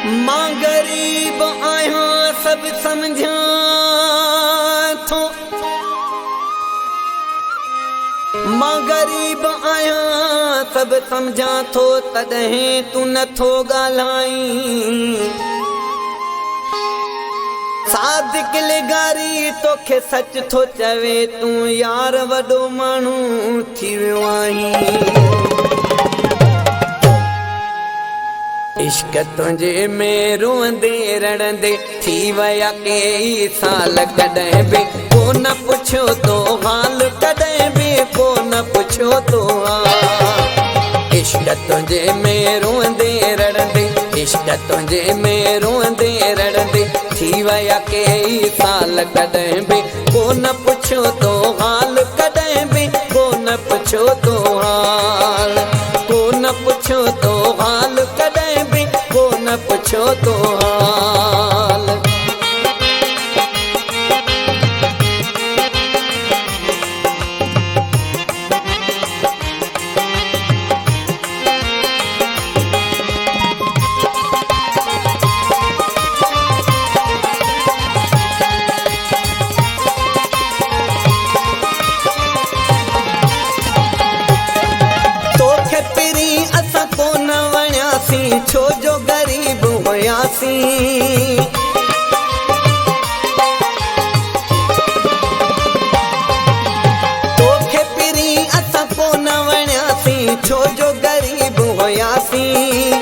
मां गरीब आहियां सब समझां थो, मां गरीब आहियां सब समझां थो, तॾहिं तूं नथो ॻाल्हाईं। सादिक लिगारी तोखे सच थो चवे, तूं यार वॾो माण्हू थी वियो आहीं। इश्क तुंहिंजे में रोंदे रड़ंदे थी विया कई साल, कॾहिं बि को न पुछियो तो हाल, कॾहिं बि को न पुछियो तो हाल। इश्क तुंहिंजे में रोंदे रड़ंदे, इश्क तुंहिंजे में रोंदे रड़ंदे थी विया कई साल, कॾहिं बि को न पुछियो तो हाल, कॾहिं बि को न पुछियो तो हाल, को न पुछियो तो हाल, कॾहिं बि को न पुछियो तो हाल। तोखे पिरी असां कोन वणियासीं, छो जो गरीब हुयासीं। तोखे पिरी असां कोन वणियासीं, छो जो गरीब हुयासीं।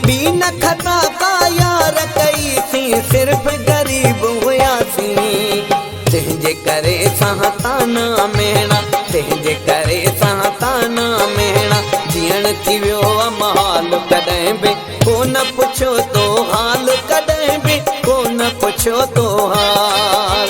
ॿी न खता का यार कईसीं, सिर्फ़ गरीब हुयासीं। तंहिंजे करे सां ताना मेणा, तंहिंजे करे सां ताना मेणा जीअण थी वियो महल, कॾहिं बि को न पुछियो तो हाल, कॾहिं बि को न पुछियो तो हाल।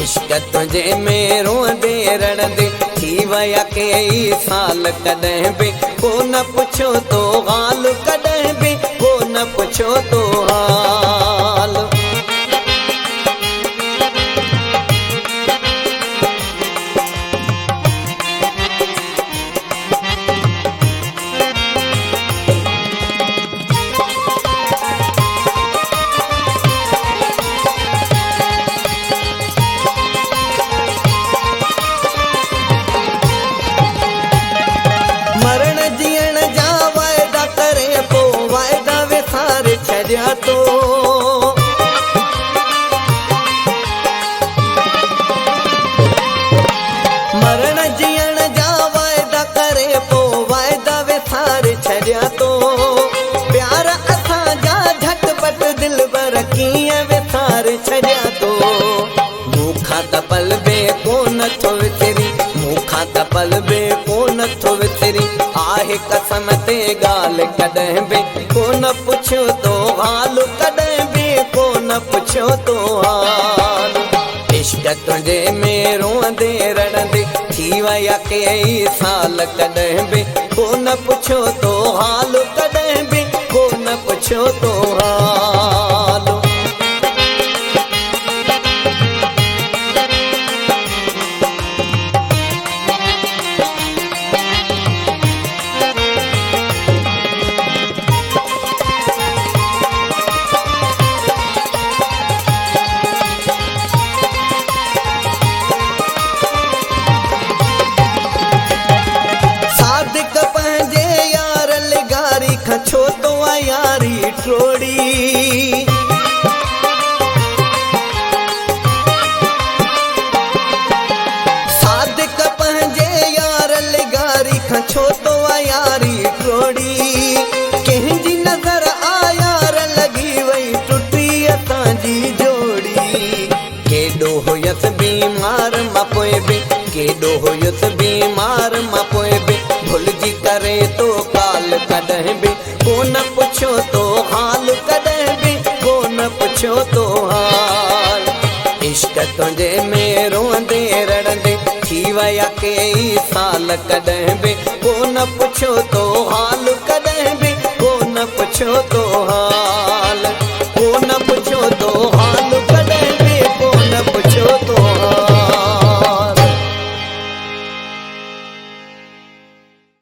इश्क तुंहिंजे में रोंदे रड़ंदे थी विया कई साल, कॾहिं बि को न पुछियो तो हाल, कॾहिं बि को न पुछियो तो हाल। मरण जीअण जा वाइदा करे पोइ वाइदा विसारे छॾिया तो। मरण जीअण जा वाइदा करे पोइ वाइदा विसारे छॾिया तो। प्यार असांजा झटपट दिलबर कीअं विसारे छॾिया तो। मूंखां त पल बे कोन थो विसरी, मूंखां त पल बे कोन थो विसरी, आहे कसम ते ॻाल्हि कॾहिं बि को न पुछियो तो हाल, कॾहिं बि को न पुछियो तो हाल। इश्क तुंहिंजे में रोंदे रड़ंदे थी विया कई साल, कॾहिं बि को न पुछियो तो हाल, कॾहिं बि को न पुछियो तो हाल। सादिक पंहिंजे यार लिगारी खां छो तो यारी टोड़ी। सादिक पंहिंजे यार लिगारी खां छो तो यारी टोड़ी। कंहिंजी नज़र आ यार लॻी वई टुटी असांजी जोड़ी। केॾो हुयसि बीमार मां पोइ बि, केॾो हुयसि बीमार मां पोइ बि भुलिजी करे तो काल, कॾहिं बि को न पुछियो तो हाल, कॾहिं बि को न पुछियो तो हाल। इश्क तुंहिंजे में रोंदे रड़ंदे थी विया कई साल, कॾहिं बि को न पुछियो तो हाल, कॾहिं बि को न पुछियो तो